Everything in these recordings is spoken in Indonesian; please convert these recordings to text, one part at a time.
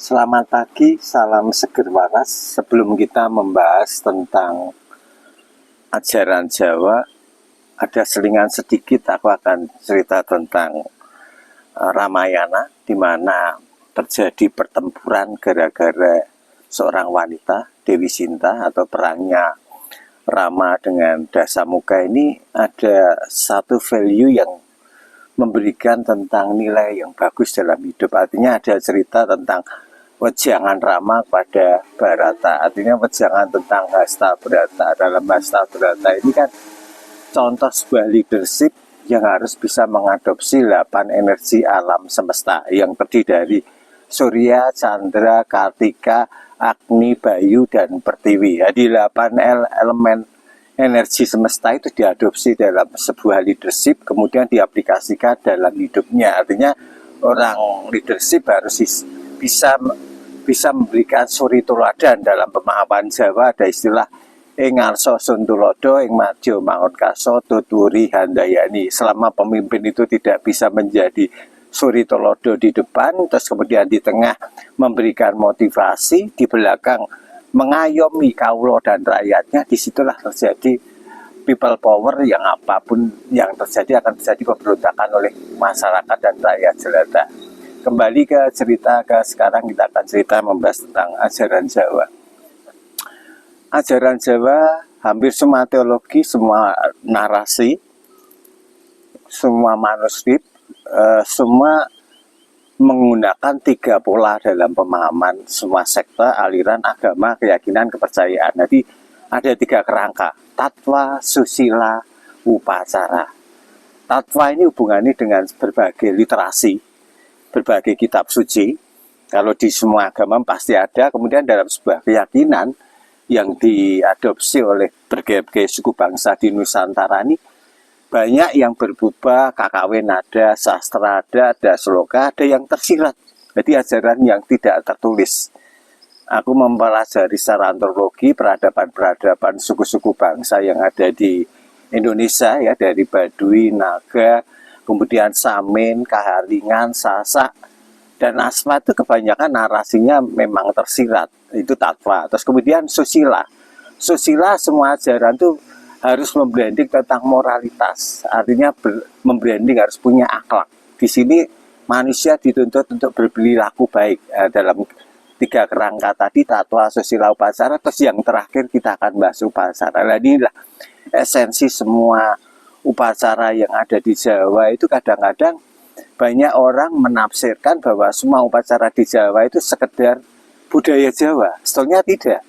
Selamat pagi, salam seger waras. Sebelum kita membahas tentang ajaran Jawa, ada selingan sedikit aku akan cerita tentang Ramayana, di mana terjadi pertempuran gara-gara seorang wanita, Dewi Sinta, atau perangnya Rama dengan Dasamuka. Ini ada satu value yang memberikan tentang nilai yang bagus dalam hidup. Artinya ada cerita tentang wejangan Rama kepada Bharata, artinya wejangan tentang Hasta Brata. Dalam Hasta Brata ini kan contoh sebuah leadership yang harus bisa mengadopsi 8 energi alam semesta yang terdiri dari Surya, Chandra, Kartika, Agni, Bayu, dan Pertiwi. Jadi 8 elemen energi semesta itu diadopsi dalam sebuah leadership, kemudian diaplikasikan dalam hidupnya. Artinya orang leadership harus bisa memberikan suri tuladan. Dalam pemahaman Jawa ada istilah ing ngarsa sun tulodo, ing madya mangun kaso, tuturi handayani. Selama pemimpin itu tidak bisa menjadi suri tolodo di depan, terus kemudian di tengah memberikan motivasi, di belakang mengayomi kaulo dan rakyatnya, disitulah terjadi people power, yang apapun yang terjadi akan terjadi pemberontakan oleh masyarakat dan rakyat jelata. Kembali ke cerita, sekarang kita akan cerita membahas tentang ajaran Jawa. Ajaran Jawa, hampir semua teologi, semua narasi, semua manuskrip, semua menggunakan 3 pola dalam pemahaman semua sekte, aliran, agama, keyakinan, kepercayaan. Jadi ada 3 kerangka: tatwa, susila, upacara. Tatwa ini hubungannya dengan berbagai literasi, berbagai kitab suci. Kalau di semua agama pasti ada. Kemudian dalam sebuah keyakinan yang diadopsi oleh berbagai suku bangsa di Nusantara ini, banyak yang berubah, kakawin ada, sastra ada sloka, ada yang tersirat. Jadi ajaran yang tidak tertulis. Aku mempelajari secara antropologi peradaban-peradaban suku-suku bangsa yang ada di Indonesia, ya, dari Baduy, Naga, kemudian Samin, Kaharingan, Sasak, dan Asma. Itu kebanyakan narasinya memang tersirat. Itu tatwa. Terus kemudian susila. Susila, semua ajaran itu harus membranding tentang moralitas. Artinya membranding harus punya akhlak. Di sini manusia dituntut untuk berperilaku baik. Dalam 3 kerangka tadi, tatwa, susila, upacara. Terus yang terakhir kita akan bahas upacara. Nah, inilah esensi semua upacara yang ada di Jawa. Itu kadang-kadang banyak orang menafsirkan bahwa semua upacara di Jawa itu sekedar budaya Jawa. Sebetulnya tidak.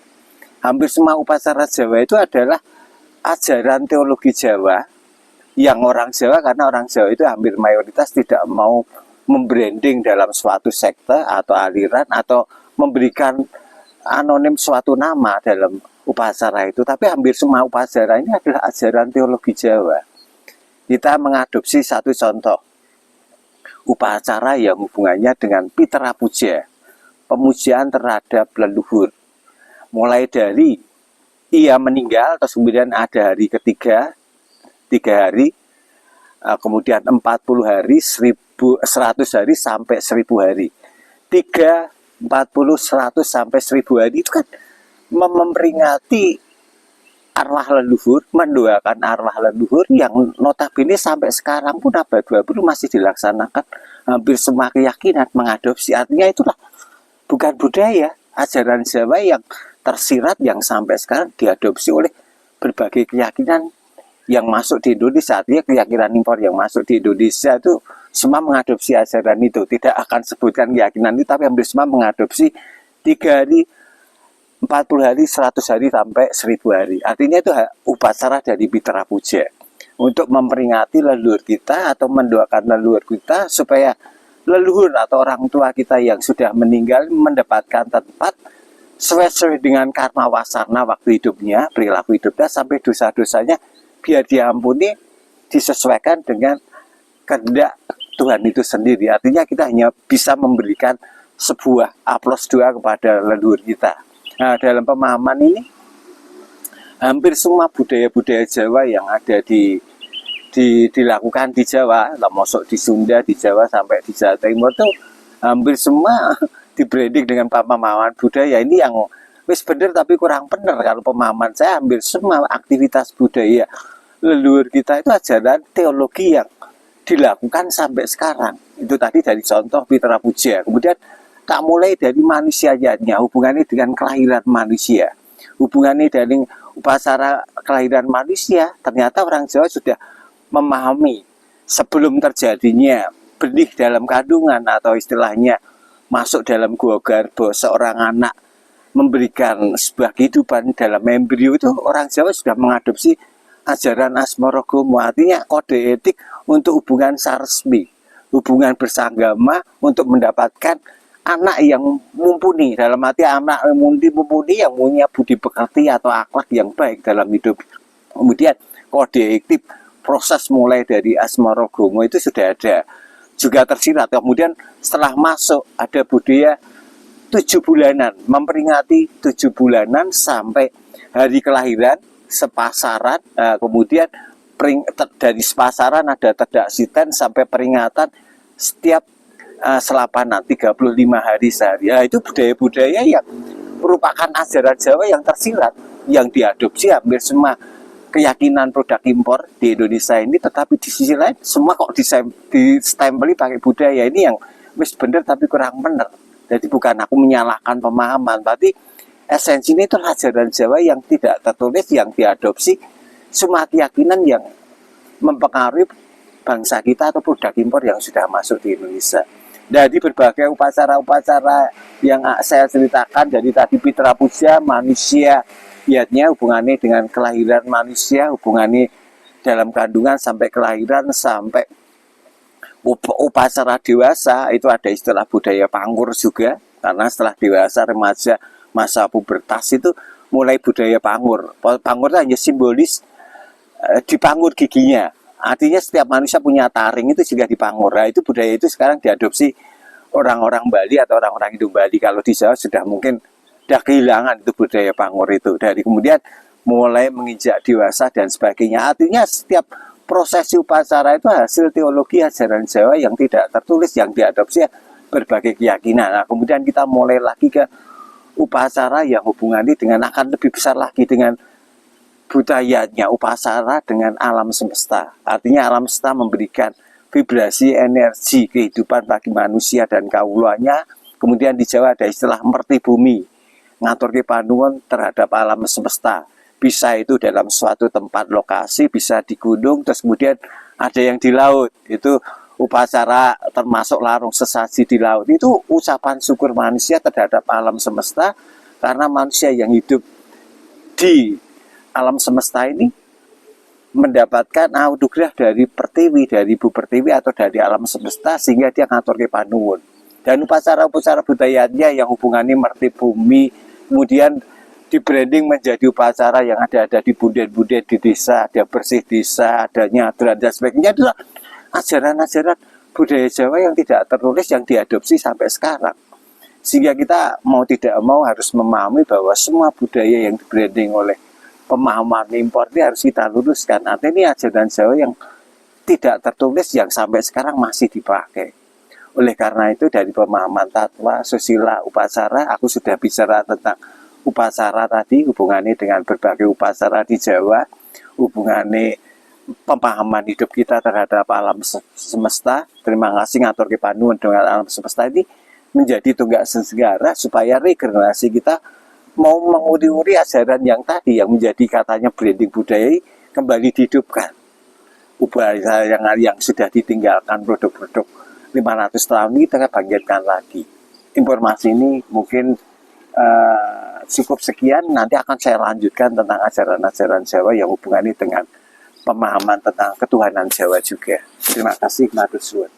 Hampir semua upacara Jawa itu adalah ajaran teologi Jawa yang orang Jawa, karena orang Jawa itu hampir mayoritas tidak mau membranding dalam suatu sekte atau aliran atau memberikan anonim suatu nama dalam upacara itu. Tapi hampir semua upacara ini adalah ajaran teologi Jawa. Kita mengadopsi satu contoh upacara yang hubungannya dengan Pitera Puja, pemujaan terhadap leluhur. Mulai dari ia meninggal, terus kemudian ada hari ketiga, 3 hari, kemudian 40 hari, 100 hari, sampai 1000 hari. 3, 40, 100, sampai 1000 hari itu kan memperingati arwah leluhur, mendoakan arwah leluhur yang notabene sampai sekarang pun abad 20 masih dilaksanakan. Hampir semua keyakinan mengadopsi. Artinya itulah bukan budaya, ajaran Jawa yang tersirat yang sampai sekarang diadopsi oleh berbagai keyakinan yang masuk di Indonesia. Artinya keyakinan impor yang masuk di Indonesia itu semua mengadopsi ajaran itu. Tidak akan sebutkan keyakinan itu, tapi hampir semua mengadopsi 3 hari, 40 hari, 100 hari, sampai 1000 hari. Artinya itu upacara dari Pitera Puja untuk memperingati leluhur kita atau mendoakan leluhur kita supaya leluhur atau orang tua kita yang sudah meninggal mendapatkan tempat sesuai dengan karma wasarna waktu hidupnya, perilaku hidupnya, sampai dosa-dosanya biar diampuni, disesuaikan dengan kehendak Tuhan itu sendiri. Artinya kita hanya bisa memberikan sebuah aplaus doa kepada leluhur kita. Nah, dalam pemahaman ini, hampir semua budaya-budaya Jawa yang ada dilakukan di Jawa, termasuk di Sunda, di Jawa, sampai di Jawa Timur itu hampir semua di branding dengan pemahaman budaya ini yang wis bener tapi kurang bener. Kalau pemahaman saya hampir semua aktivitas budaya leluhur kita itu ajaran teologi yang dilakukan sampai sekarang. Itu tadi dari contoh Mitra Puja. Kemudian tak mulai dari manusianya, hubungannya dengan kelahiran manusia, hubungannya dari upacara kelahiran manusia. Ternyata orang Jawa sudah memahami sebelum terjadinya benih dalam kandungan atau istilahnya masuk dalam gua garbo seorang anak memberikan sebuah kehidupan dalam embrio, itu orang Jawa sudah mengadopsi ajaran Asmorogomo, artinya kode etik untuk hubungan saresmi, hubungan bersanggama untuk mendapatkan anak yang mumpuni, dalam arti anak yang mumpuni yang punya budi pekerti atau akhlak yang baik dalam hidup. Kemudian kode etik proses mulai dari Asmorogomo itu sudah ada juga tersirat. Kemudian setelah masuk ada budaya 7 bulanan, memperingati 7 bulanan sampai hari kelahiran sepasaran. Kemudian dari sepasaran ada terdaksiten sampai peringatan setiap selapanan 35 hari sehari. Itu budaya-budaya yang merupakan ajaran Jawa yang tersirat, yang diadopsi hampir semua keyakinan produk impor di Indonesia ini. Tetapi di sisi lain semua kok distempeli pakai budaya ini yang wis bener tapi kurang bener. Jadi bukan aku menyalahkan pemahaman, berarti esensi ini itu ajaran Jawa yang tidak tertulis, yang diadopsi semua keyakinan yang mempengaruhi bangsa kita atau produk impor yang sudah masuk di Indonesia. Dari berbagai upacara-upacara yang saya ceritakan, dari tadi Mitra Puja, manusia, lihatnya hubungannya dengan kelahiran manusia, hubungannya dalam kandungan sampai kelahiran, sampai upacara dewasa, itu ada istilah budaya pangkur juga, karena setelah dewasa, remaja, masa pubertas itu mulai budaya pangkur. Pangkur itu hanya simbolis dipangkur giginya, artinya setiap manusia punya taring itu juga dipangkur. Nah, itu budaya itu sekarang diadopsi orang-orang Bali atau orang-orang Indo Bali. Kalau di Jawa sudah mungkin sudah kehilangan itu budaya pangkur itu. Dari kemudian mulai menginjak dewasa dan sebagainya, artinya setiap prosesi upacara itu hasil teologi ajaran Jawa yang tidak tertulis, yang diadopsi berbagai keyakinan. Nah, kemudian kita mulai lagi ke upacara yang hubungannya dengan akan lebih besar lagi dengan budayanya, upacara dengan alam semesta. Artinya alam semesta memberikan vibrasi energi kehidupan bagi manusia dan kaulanya. Kemudian di Jawa ada istilah merti bumi, ngatur kepanuan terhadap alam semesta. Bisa itu dalam suatu tempat lokasi, bisa di gunung, terus kemudian ada yang di laut. Itu upacara termasuk larung sesaji di laut. Itu ucapan syukur manusia terhadap alam semesta, karena manusia yang hidup di alam semesta ini mendapatkan anugerah dari Pertiwi, dari Ibu Pertiwi atau dari alam semesta, sehingga dia ngatur kepanuwun. Dan upacara-upacara budayanya yang hubungannya merti bumi, kemudian di branding menjadi upacara yang ada di bunden-bunden di desa, ada bersih desa, ada nyadran dan sebagainya. Adalah ajaran-ajaran budaya Jawa yang tidak tertulis, yang diadopsi sampai sekarang. Sehingga kita mau tidak mau harus memahami bahwa semua budaya yang di branding oleh pemahaman impor ini harus kita luruskan. Artinya ini ajaran Jawa yang tidak tertulis, yang sampai sekarang masih dipakai. Oleh karena itu dari pemahaman tatwa, susila, upacara, aku sudah bicara tentang upacara tadi, hubungannya dengan berbagai upacara di Jawa, hubungannya pemahaman hidup kita terhadap alam semesta. Terima kasih ngatur kepanuan dengan alam semesta ini menjadi tunggak segara supaya regenerasi kita mau menguri-uri ajaran yang tadi, yang menjadi katanya branding budaya kembali dihidupkan. Upaya yang sudah ditinggalkan produk-produk 500 tahun ini kita bangkitkan lagi. Informasi ini mungkin cukup sekian, nanti akan saya lanjutkan tentang ajaran-ajaran Jawa yang hubungannya dengan pemahaman tentang ketuhanan Jawa juga. Terima kasih, matur suwun.